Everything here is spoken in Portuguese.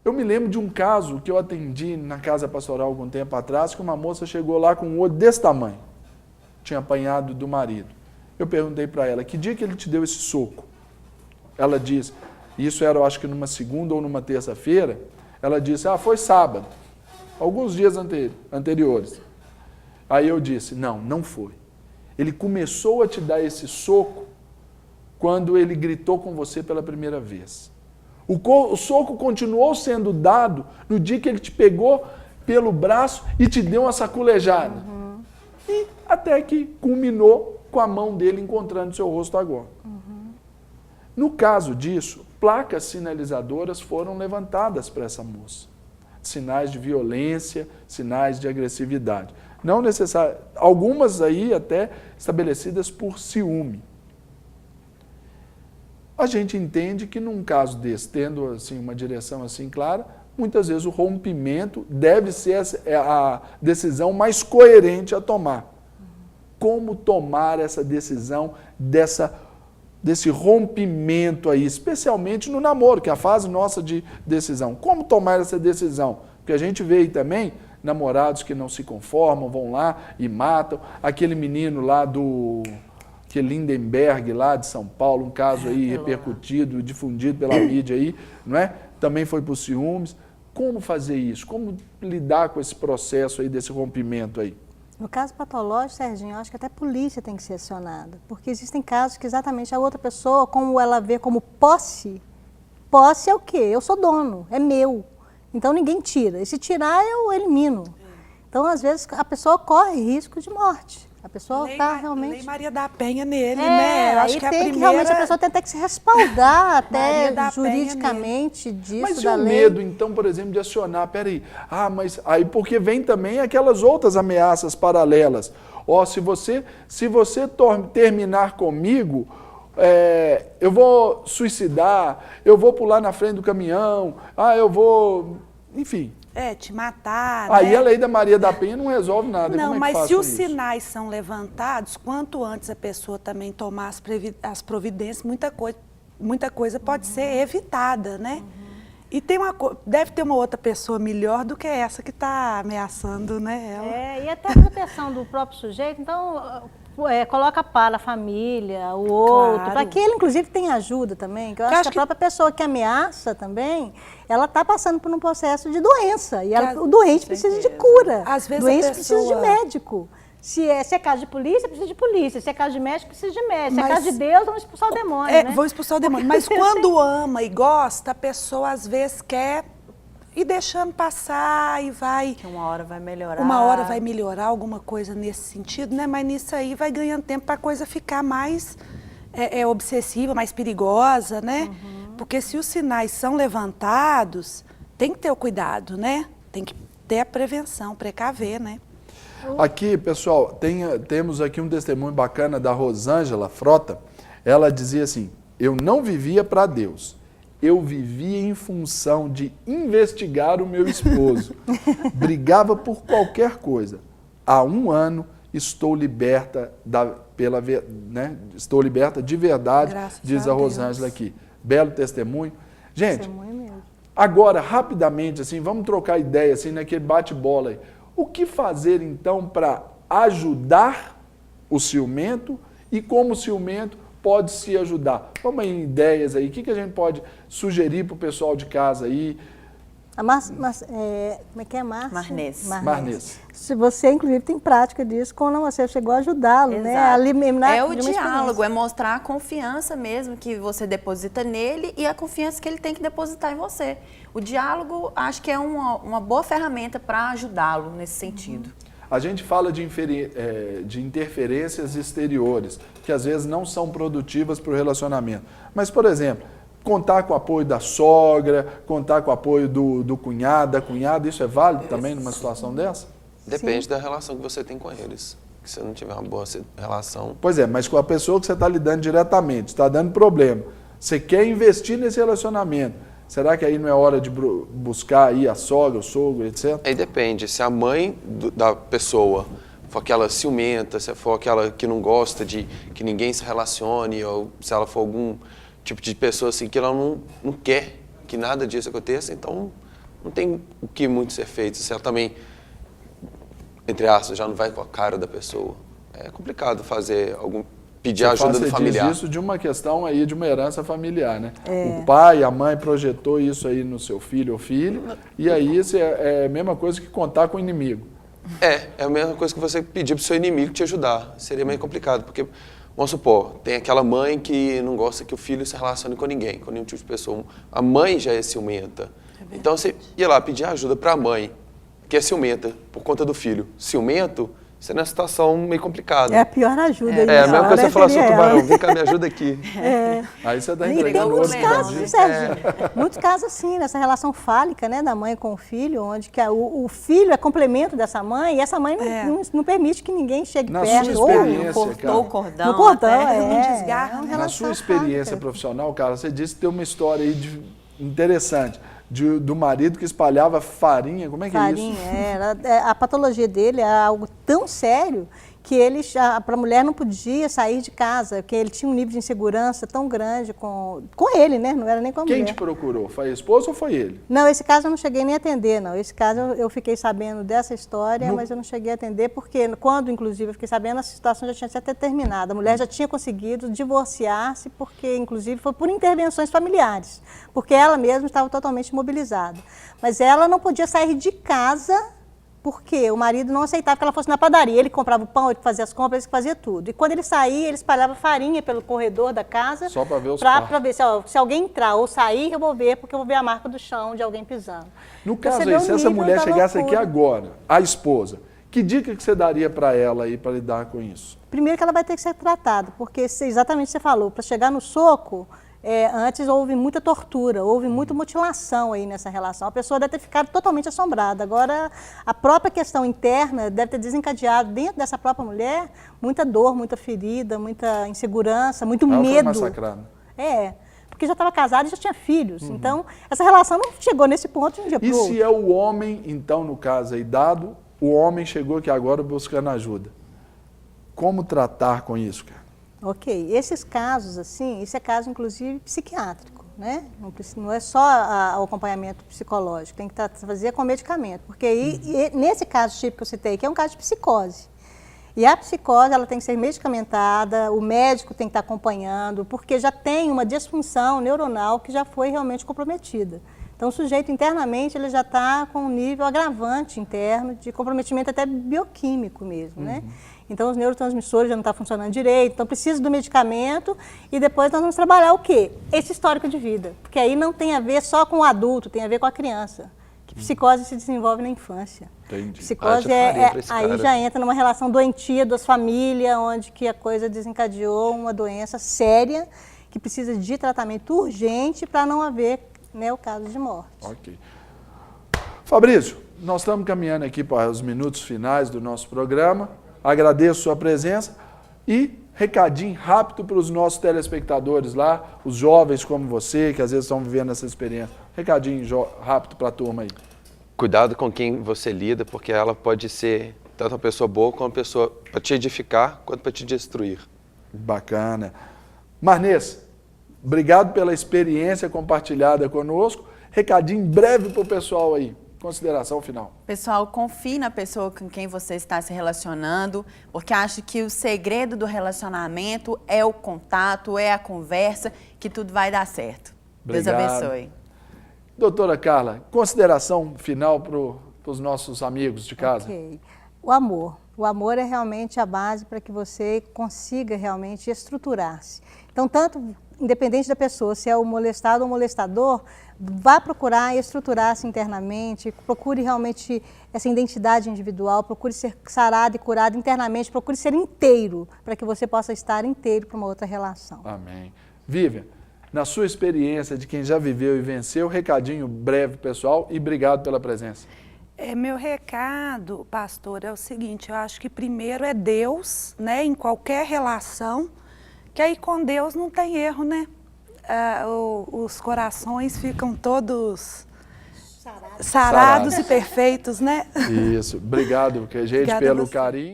Eu me lembro de um caso que eu atendi na casa pastoral algum tempo atrás, que uma moça chegou lá com um olho desse tamanho. Tinha apanhado do marido. Eu perguntei para ela, que dia que ele te deu esse soco? Ela disse, isso era, eu acho que numa segunda ou numa terça-feira, ela disse, foi sábado, alguns dias anteriores. Aí eu disse, não foi. Ele começou a te dar esse soco quando ele gritou com você pela primeira vez. O soco continuou sendo dado no dia que ele te pegou pelo braço e te deu uma saculejada. E até que culminou com a mão dele encontrando seu rosto agora. No caso disso, placas sinalizadoras foram levantadas para essa moça. Sinais de violência, sinais de agressividade. Não necessário, algumas aí até estabelecidas por ciúme. A gente entende que num caso desse, tendo assim, uma direção assim clara, muitas vezes o rompimento deve ser a decisão mais coerente a tomar. Como tomar essa decisão desse rompimento aí, especialmente no namoro, que é a fase nossa de decisão. Como tomar essa decisão? Porque a gente vê aí também namorados que não se conformam, vão lá e matam. Aquele menino lá que Lindenberg, lá de São Paulo, um caso aí repercutido, difundido pela mídia aí, não é? Também foi por ciúmes. Como fazer isso? Como lidar com esse processo aí, desse rompimento aí? No caso patológico, Serginho, eu acho que até a polícia tem que ser acionada, porque existem casos que exatamente a outra pessoa, como ela vê como posse é o quê? Eu sou dono, é meu. Então ninguém tira. E se tirar, eu elimino. Então, às vezes, a pessoa corre risco de morte. A pessoa está realmente... Lei Maria da Penha nele, né? Eu acho que tem que realmente a pessoa tem que se respaldar até juridicamente disso, mas da lei. Mas e o medo, então, por exemplo, de acionar? Peraí, mas aí porque vem também aquelas outras ameaças paralelas. Se você terminar comigo, eu vou suicidar, eu vou pular na frente do caminhão, eu vou... Enfim... te matar, Aí né? a lei da Maria da Penha não resolve nada. Não, mas se os sinais são levantados, quanto antes a pessoa também tomar as providências, muita coisa pode ser evitada, né? E deve ter uma outra pessoa melhor do que essa que está ameaçando, né? Ela. E até a proteção do próprio sujeito, então... coloca para a família, o outro, para que ele, inclusive, tenha ajuda também. Que eu acho que a própria pessoa que ameaça também, ela está passando por um processo de doença. E o doente precisa de cura. Às vezes o doente precisa de médico. Se é caso de polícia, precisa de polícia. Se é caso de médico, precisa de médico. Se é caso de Deus, vamos expulsar o demônio, né? Vou expulsar o demônio. Mas quando ama e gosta, a pessoa, às vezes, quer... E deixando passar e vai... Que uma hora vai melhorar. Uma hora vai melhorar alguma coisa nesse sentido, né? Mas nisso aí vai ganhando tempo para a coisa ficar mais obsessiva, mais perigosa, né? Porque se os sinais são levantados, tem que ter o cuidado, né? Tem que ter a prevenção, precaver, né? Aqui, pessoal, temos aqui um testemunho bacana da Rosângela Frota. Ela dizia assim, eu não vivia para Deus. Eu vivia em função de investigar o meu esposo. Brigava por qualquer coisa. Há 1 ano estou liberta estou liberta de verdade, graças diz a Rosângela aqui. Belo testemunho. Gente, agora, rapidamente, assim, vamos trocar ideia, assim, naquele bate-bola aí. O que fazer, então, para ajudar o ciumento e como o ciumento pode se ajudar? Vamos em ideias aí. O que a gente pode sugerir para o pessoal de casa aí? Como é que é, Márcia? Marnês. Se você, inclusive, tem prática disso, quando você chegou a ajudá-lo, né? A eliminar o diálogo, é mostrar a confiança mesmo que você deposita nele e a confiança que ele tem que depositar em você. O diálogo, acho que é uma boa ferramenta para ajudá-lo nesse sentido. A gente fala de interferências exteriores, que às vezes não são produtivas para o relacionamento. Mas, por exemplo, contar com o apoio da sogra, contar com o apoio do cunhado, da cunhada, isso é válido também numa situação dessa? Depende da relação que você tem com eles. Se você não tiver uma boa relação... Pois é, mas com a pessoa que você está lidando diretamente, está dando problema, você quer investir nesse relacionamento, será que aí não é hora de buscar aí a sogra, o sogro, etc? Aí depende. Se a mãe da pessoa for aquela ciumenta, se for aquela que não gosta de que ninguém se relacione, ou se ela for algum tipo de pessoa assim que ela não quer que nada disso aconteça, então não tem o que muito ser feito. Se ela também, entre aspas, já não vai com a cara da pessoa. É complicado pedir a ajuda do familiar. Você diz isso de uma questão aí de uma herança familiar, né? O pai, a mãe projetou isso aí no seu filho ou filha, e aí isso é a mesma coisa que contar com o inimigo. É a mesma coisa que você pedir para o seu inimigo te ajudar. Seria meio complicado, porque, vamos supor, tem aquela mãe que não gosta que o filho se relacione com ninguém, com nenhum tipo de pessoa. A mãe já é ciumenta. Então você ia lá pedir ajuda para a mãe, que é ciumenta, por conta do filho. Ciumento, você é numa situação meio complicada. É a pior ajuda. A mesma coisa você falar, seu tubarão, vem cá, me ajuda aqui. Aí você está E tem entregando muitos outro casos, bandido. Sérgio, muitos casos assim, nessa relação fálica, né, da mãe com o filho, onde que o filho é complemento dessa mãe e essa mãe não permite que ninguém chegue Na perto. sua experiência, Cortou cara, o cordão. No cordão, até. não desgarra, uma né? na relação sua experiência fálica. profissional, cara, você disse que tem uma história aí interessante. Do marido que espalhava farinha, como é que é isso? Farinha, a patologia dele era algo tão sério que para a mulher não podia sair de casa, porque ele tinha um nível de insegurança tão grande com ele, né? Não era nem com a mulher. Quem te procurou? Foi a esposa ou foi ele? Não, esse caso eu não cheguei nem a atender, não. Esse caso eu fiquei sabendo dessa história, mas eu não cheguei a atender, porque quando, inclusive, eu fiquei sabendo, a situação já tinha até terminado. A mulher já tinha conseguido divorciar-se, porque, inclusive, foi por intervenções familiares, porque ela mesma estava totalmente imobilizada. Mas ela não podia sair de casa, porque o marido não aceitava que ela fosse na padaria. Ele comprava o pão, ele fazia as compras, ele fazia tudo. E quando ele saía, ele espalhava farinha pelo corredor da casa. Só para ver os Para ver se alguém entrar ou sair, eu vou ver, porque eu vou ver a marca do chão de alguém pisando. No Então, caso você aí, vê o se essa nível mulher da chegasse aqui loucura. agora, a esposa, que dica que você daria para ela aí para lidar com isso? Primeiro que ela vai ter que ser tratada, porque exatamente o que você falou, para chegar no soco, antes houve muita tortura, houve muita mutilação aí nessa relação. A pessoa deve ter ficado totalmente assombrada. Agora, a própria questão interna deve ter desencadeado dentro dessa própria mulher muita dor, muita ferida, muita insegurança, muito Ela medo. foi massacrada. Porque já estava casada e já tinha filhos. Então, essa relação não chegou nesse ponto de um dia para E o outro. se é o homem, então, no caso aí, dado, o homem chegou aqui agora buscando ajuda. Como tratar com isso, cara? Ok, esses casos, assim, isso é caso, inclusive, psiquiátrico, né? Não é só o acompanhamento psicológico, tem que fazer com medicamento, porque aí, nesse caso típico que eu citei, que é um caso de psicose. E a psicose, ela tem que ser medicamentada, o médico tem que estar acompanhando, porque já tem uma disfunção neuronal que já foi realmente comprometida. Então, o sujeito internamente, ele já está com um nível agravante interno de comprometimento até bioquímico mesmo, né? Então, os neurotransmissores já não estão funcionando direito, então precisa do medicamento e depois nós vamos trabalhar o quê? Esse histórico de vida, porque aí não tem a ver só com o adulto, tem a ver com a criança. Que psicose se desenvolve na infância. Entendi. Psicose aí já entra numa relação doentia das famílias, onde que a coisa desencadeou uma doença séria que precisa de tratamento urgente para não haver, né, o caso de morte. Ok. Fabrício, nós estamos caminhando aqui para os minutos finais do nosso programa. Agradeço a sua presença e recadinho rápido para os nossos telespectadores lá, os jovens como você, que às vezes estão vivendo essa experiência. Recadinho rápido para a turma aí. Cuidado com quem você lida, porque ela pode ser tanto uma pessoa boa quanto uma pessoa para te edificar, quanto para te destruir. Bacana. Marnês, obrigado pela experiência compartilhada conosco. Recadinho breve para o pessoal aí. Consideração final. Pessoal, confie na pessoa com quem você está se relacionando, porque acho que o segredo do relacionamento é o contato, é a conversa, que tudo vai dar certo. Obrigado. Deus abençoe. Doutora Carla, consideração final para os nossos amigos de casa. Ok. O amor. O amor é realmente a base para que você consiga realmente estruturar-se. Então, tanto independente da pessoa, se é o molestado ou o molestador, vá procurar estruturar-se internamente, procure realmente essa identidade individual, procure ser sarado e curado internamente, procure ser inteiro, para que você possa estar inteiro para uma outra relação. Amém. Vivian, na sua experiência de quem já viveu e venceu, recadinho breve, pessoal, e obrigado pela presença. Meu recado, pastor, é o seguinte, eu acho que primeiro é Deus, né, em qualquer relação, que aí com Deus não tem erro, né? Os corações ficam todos sarados e perfeitos, né? Isso. Obrigado, gente, Obrigada pelo a você. carinho.